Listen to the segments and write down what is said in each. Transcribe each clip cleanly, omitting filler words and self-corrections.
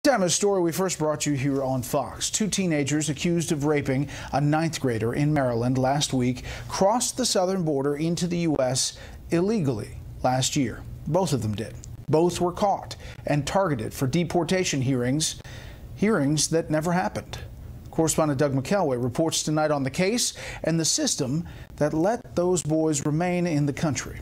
Time, a story we first brought you here on Fox. Two teenagers accused of raping a 9th grader in Maryland last week crossed the southern border into the U.S. illegally last year. Both of them did. Both were caught and targeted for deportation hearings that never happened. Correspondent Doug McElway reports tonight on the case and the system that let those boys remain in the country.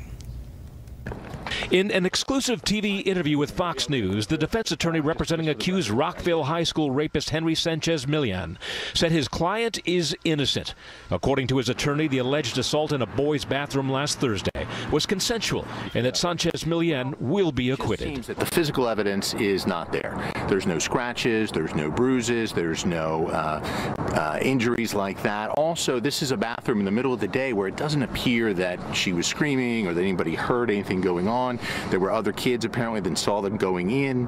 In an exclusive TV interview with Fox News, the defense attorney representing accused Rockville High School rapist Henry Sanchez-Milian said his client is innocent. According to his attorney, the alleged assault in a boy's bathroom last Thursday was consensual and that Sanchez-Milian will be acquitted. It seems that the physical evidence is not there. There's no scratches, there's no bruises, there's no injuries like that. Also, this is a bathroom in the middle of the day where it doesn't appear that she was screaming or that anybody heard anything going on. There were other kids apparently that saw them going in.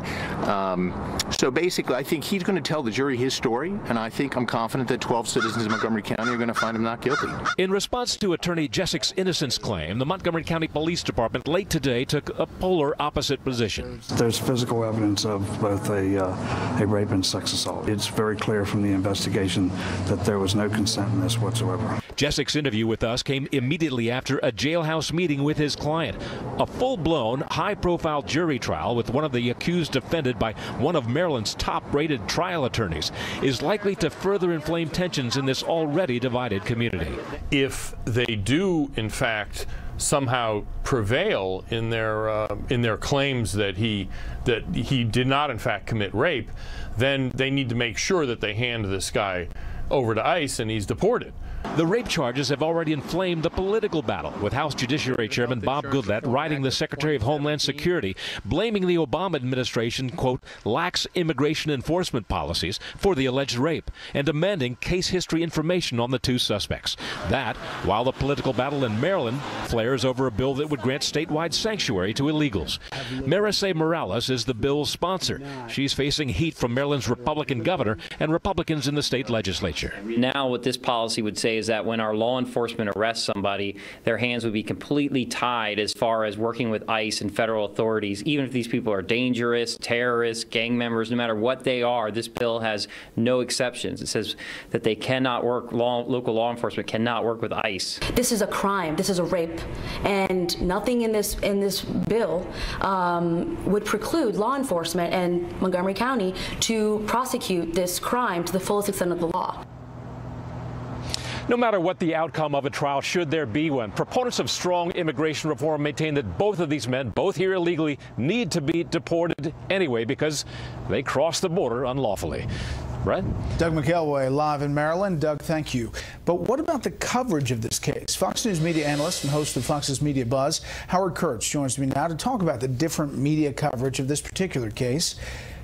So basically, I think he's going to tell the jury his story, and I'm confident that 12 citizens of Montgomery County are going to find him not guilty. In response to attorney Jessic's innocence claim, the Montgomery County Police Department late today took a polar opposite position. There's physical evidence of both a rape and sex assault. It's very clear from the investigation that there was no consent in this whatsoever. Jessic's interview with us came immediately after a jailhouse meeting with his client. A full-blown, high-profile jury trial with one of the accused defended by one of Maryland's top-rated trial attorneys is likely to further inflame tensions in this already divided community. If they do, in fact, somehow prevail in their claims that he did not, in fact, commit rape, then they need to make sure that they hand this guy over to ICE and he's deported. The rape charges have already inflamed the political battle, with House Judiciary Chairman Bob Goodlatte writing the Secretary of Homeland Security, blaming the Obama administration, quote, lacks immigration enforcement policies for the alleged rape, and demanding case history information on the two suspects. That, while the political battle in Maryland flares over a bill that would grant statewide sanctuary to illegals. Marisay Morales is the bill's sponsor. She's facing heat from Maryland's Republican governor and Republicans in the state legislature. Now what this policy would say is that when our law enforcement arrests somebody, their hands would be completely tied as far as working with ICE and federal authorities. Even if these people are dangerous, terrorists, gang members, no matter what they are, this bill has no exceptions. It says that they cannot work, local law enforcement cannot work with ICE. This is a crime. This is a rape. And nothing in this bill would preclude law enforcement and Montgomery County to prosecute this crime to the fullest extent of the law. No matter what the outcome of a trial, should there be one, proponents of strong immigration reform maintain that both of these men, both here illegally, need to be deported anyway because they crossed the border unlawfully. Brett? Doug McElway live in Maryland. Doug, thank you. But what about the coverage of this case? Fox News media analyst and host of Fox's Media Buzz, Howard Kurtz, joins me now to talk about the different media coverage of this particular case.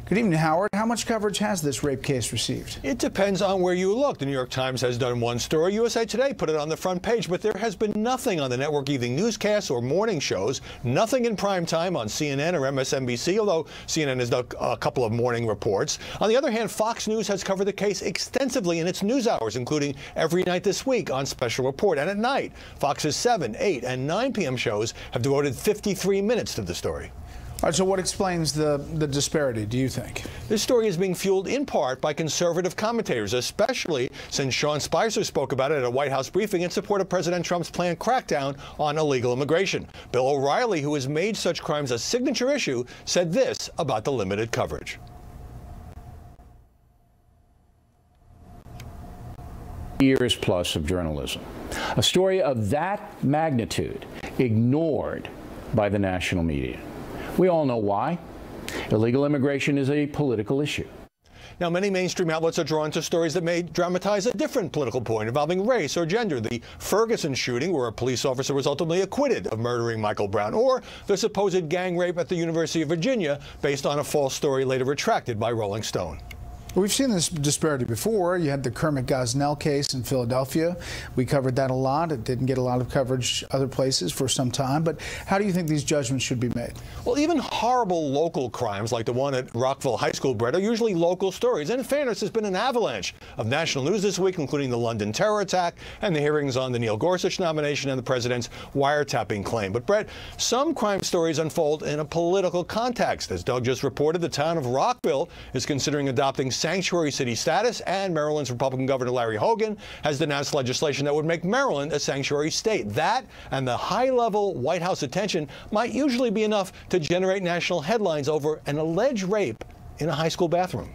Good evening, Howard. How much coverage has this rape case received? It depends on where you look. The New York Times has done one story. USA Today put it on the front page, but there has been nothing on the network evening newscasts or morning shows, nothing in prime time on CNN or MSNBC, although CNN has done a couple of morning reports. On the other hand, Fox News has covered the case extensively in its news hours, including every night this week on Special Report. And at night, Fox's 7, 8, and 9 p.m. shows have devoted 53 minutes to the story. All right, so what explains the disparity, do you think? This story is being fueled in part by conservative commentators, especially since Sean Spicer spoke about it at a White House briefing in support of President Trump's planned crackdown on illegal immigration. Bill O'Reilly, who has made such crimes a signature issue, said this about the limited coverage. Years plus of journalism. A story of that magnitude ignored by the national media. We all know why. Illegal immigration is a political issue. Now, many mainstream outlets are drawn to stories that may dramatize a different political point involving race or gender. The Ferguson shooting, where a police officer was ultimately acquitted of murdering Michael Brown, or the supposed gang rape at the University of Virginia, based on a false story later retracted by Rolling Stone. We've seen this disparity before. You had the Kermit Gosnell case in Philadelphia. We covered that a lot. It didn't get a lot of coverage other places for some time. But how do you think these judgments should be made? Well, even horrible local crimes like the one at Rockville High School, Bret, are usually local stories. And in fairness, there's been an avalanche of national news this week, including the London terror attack and the hearings on the Neil Gorsuch nomination and the president's wiretapping claim. But, Bret, some crime stories unfold in a political context. As Doug just reported, the town of Rockville is considering adopting sanctuary city status, and Maryland's Republican Governor Larry Hogan has denounced legislation that would make Maryland a sanctuary state. That and the high-level White House attention might usually be enough to generate national headlines over an alleged rape in a high school bathroom.